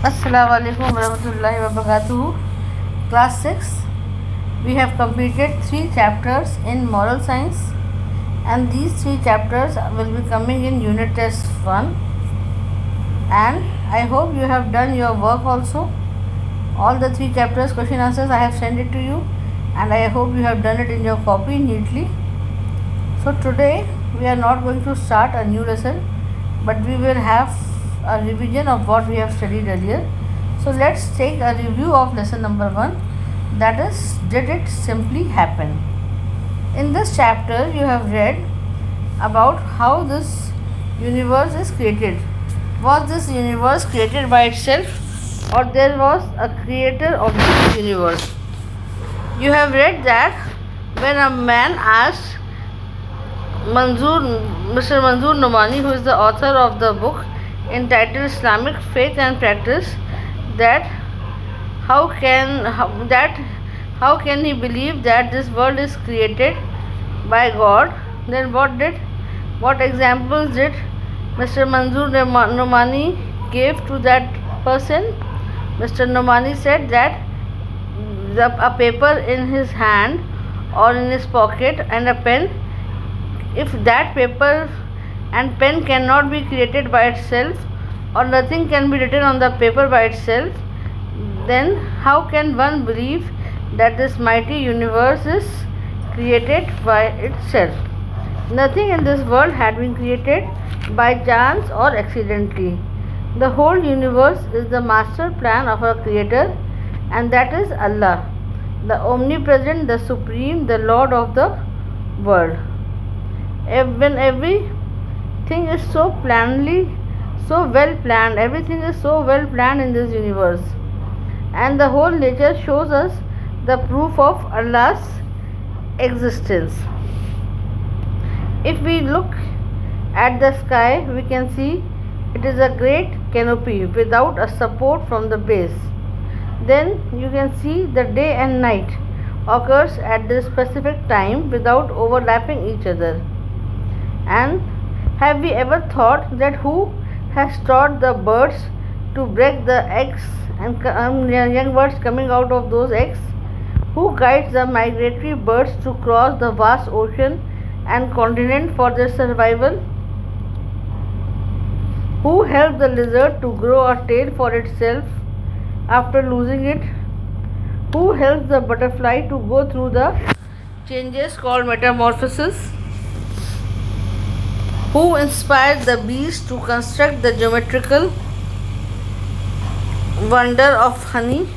Assalamualaikum warahmatullahi wabarakatuh. Class 6. We have completed 3 chapters in moral science, and these 3 chapters will be coming in unit test 1. And I hope you have done your work also. All the 3 chapters question answers I have sent it to you, and I hope you have done it in your copy neatly. So today we are not going to start a new lesson, but we will have a revision of what we have studied earlier. So let's take a review of lesson number 1, that is, did it simply happen? In this chapter you have read about how this universe is created. Was this universe created by itself, or there was a creator of this universe? You have read that when a man asked Mr. Manzoor Nomani, who is the author of the book entitled Islamic Faith and Practice, that how can he believe that this world is created by God, then what examples did Mr. Manzoor Nomani gave to that person? Mr. Nomani said that a paper in his hand or in his pocket and a pen, if that paper and pen cannot be created by itself, or nothing can be written on the paper by itself, then how can one believe that this mighty universe is created by itself? Nothing in this world had been created by chance or accidentally. The whole universe is the master plan of our Creator, and that is Allah, the omnipresent, the supreme, the Lord of the world. When everything is so well planned, everything is so well planned in this universe, and the whole nature shows us the proof of Allah's existence. If we look at the sky, we can see it is a great canopy without a support from the base. Then you can see the day and night occurs at this specific time without overlapping each other. And have we ever thought that who has taught the birds to break the eggs and young birds coming out of those eggs? Who guides the migratory birds to cross the vast ocean and continent for their survival? Who helps the lizard to grow a tail for itself after losing it? Who helps the butterfly to go through the changes called metamorphosis? Who inspired the bees to construct the geometrical wonder of honey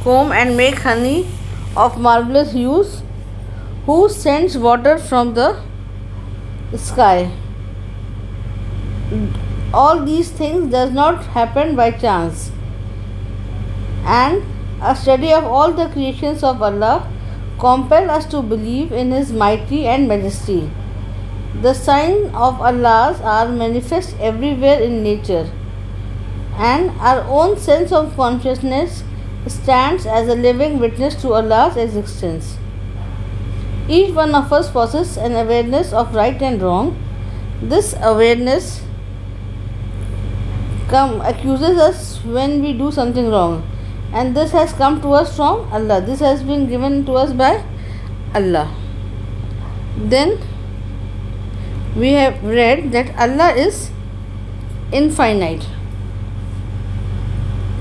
comb and make honey of marvelous hues? Who sends water from the sky? All these things does not happen by chance, and a study of all the creations of Allah compel us to believe in His mighty and majesty. The signs of Allah are manifest everywhere in nature, and our own sense of consciousness stands as a living witness to Allah's existence. Each one of us possesses an awareness of right and wrong. This awareness accuses us when we do something wrong, and this has come to us from Allah. This has been given to us by Allah. Then we have read that Allah is infinite.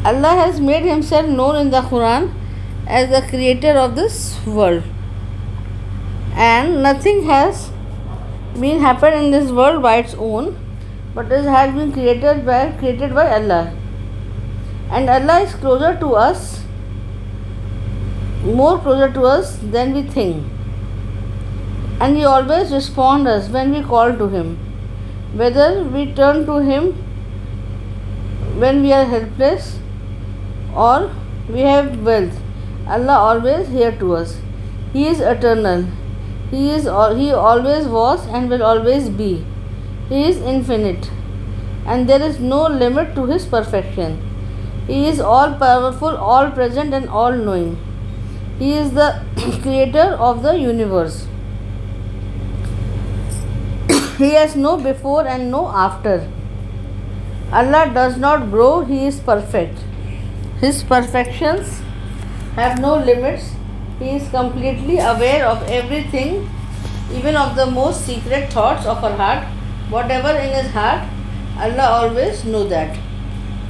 Allah has made Himself known in the Quran as the creator of this world, and nothing has been happened in this world by its own, but it has been created by Allah. And Allah is closer to us, more closer to us than we think. And He always responds us when we call to Him. Whether we turn to Him when we are helpless or we have wealth, Allah always hears to us. He is eternal. He always was and will always be. He is infinite, and there is no limit to His perfection. He is all powerful, all present, and all knowing. He is the creator of the universe. He has no before and no after. Allah does not grow, He is perfect. His perfections have no limits. He is completely aware of everything, even of the most secret thoughts of our heart. Whatever in his heart, Allah always knows that.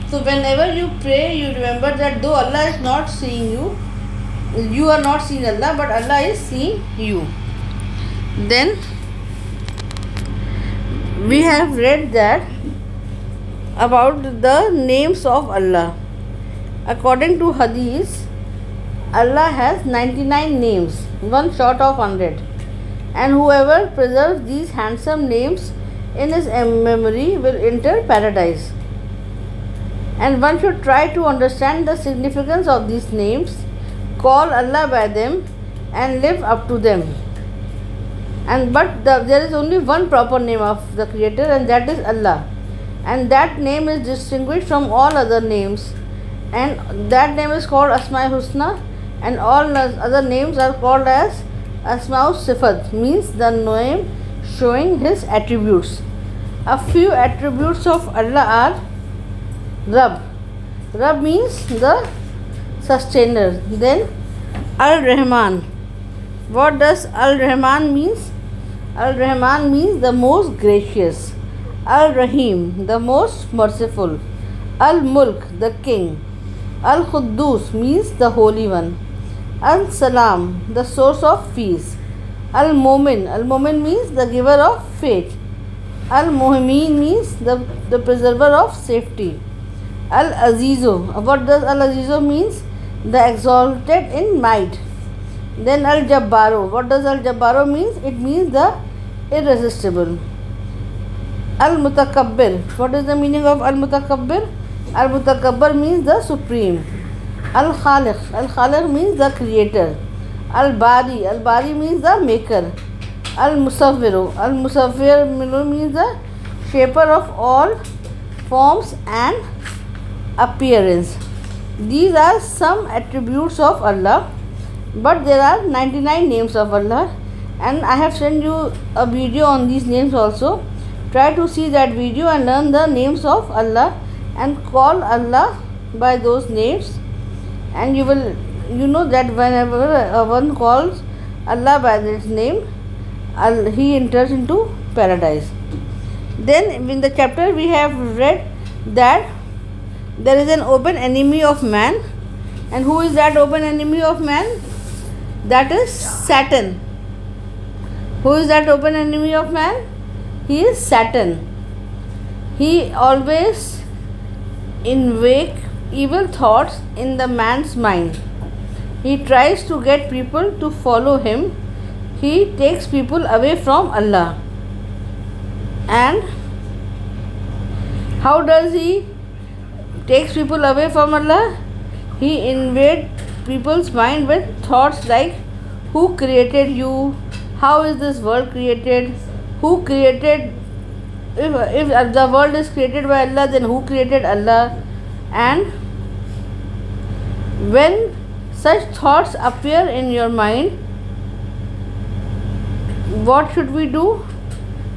So whenever you pray, you remember that though Allah is not seeing you, you are not seeing Allah, but Allah is seeing you. Then we have read that about the names of Allah. According to Hadith, Allah has 99 names, one short of 100. And whoever preserves these handsome names in his memory will enter paradise. And one should try to understand the significance of these names, call Allah by them, and live up to them. But there is only one proper name of the Creator, and that is Allah. And that name is distinguished from all other names. And that name is called Asma Husna, and all other names are called as Asma Sifat, means the name showing His attributes. A few attributes of Allah are Rabb. Rabb means the sustainer. Then Al-Rahman. What does Al-Rahman means? Al-Rahman means the most gracious. Al-Rahim, the most merciful. Al-Mulk, the king. Al-Quddus means the Holy One. Al-Salam, the source of peace. Al-Mumin. Al-Mumin means the giver of faith. Al-Muhmin means the preserver of safety. Al-Azizu. What does Al-Azizu means? The exalted in might. Then Al-Jabbaru. What does Al-Jabbaru means? It means the irresistible. Al-Mutakabbir. What is the meaning of Al-Mutakabbir? Al-Mutakabbir means the supreme. Al-Khaliq. Al-Khaliq means the creator. Al-Bari. Al-Bari means the maker. Al-Musawwiru. Al-Musawwir means the shaper of all forms and appearance. These are some attributes of Allah, but there are 99 names of Allah, and I have sent you a video on these names also. Try to see that video and learn the names of Allah and call Allah by those names, and you know that whenever one calls Allah by this name, he enters into paradise. Then in the chapter we have read that there is an open enemy of man. And who is that open enemy of man? That is Satan. Who is that open enemy of man? He is Satan. He always invokes evil thoughts in the man's mind. He tries to get people to follow him. He takes people away from Allah. And how does he take people away from Allah? He invades people's mind with thoughts like, who created you? How is this world created? Who created? If the world is created by Allah, then who created Allah? And when such thoughts appear in your mind, what should we do?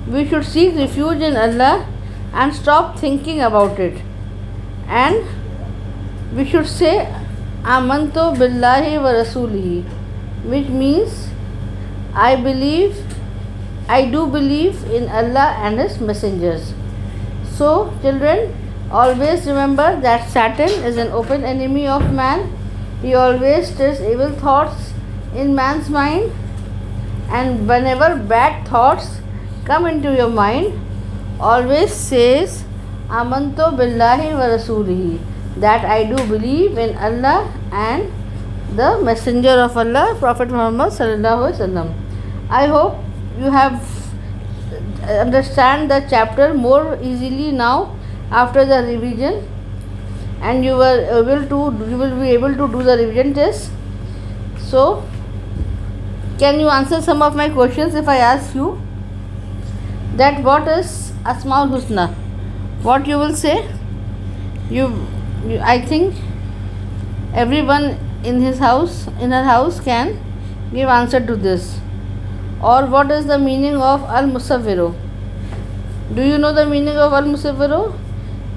We should seek refuge in Allah and stop thinking about it. And we should say Amantu billahi wa rasulihi, which means I do believe in Allah and His messengers. So children, always remember that Satan is an open enemy of man. He always stirs evil thoughts in man's mind, and whenever bad thoughts come into your mind, always says Amantu billahi wa rasulihi, that I do believe in Allah and the messenger of Allah, Prophet Muhammad sallallahu alaihi wasallam. I hope you have understand the chapter more easily now after the revision, and you will be able to do the revision test. So can you answer some of my questions if I ask you that what is Asmaul Husna? What you will say? I think everyone in her house can give answer to this. Or what is the meaning of Al-Musawwiru? Do you know the meaning of Al-Musawwiru?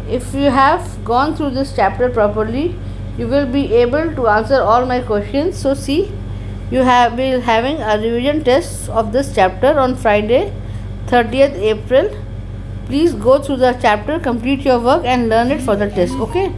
If you have gone through this chapter properly, you will be able to answer all my questions. So see, you will having a revision test of this chapter on Friday 30th April. Please go through the chapter, complete your work and learn it for the test. Okay.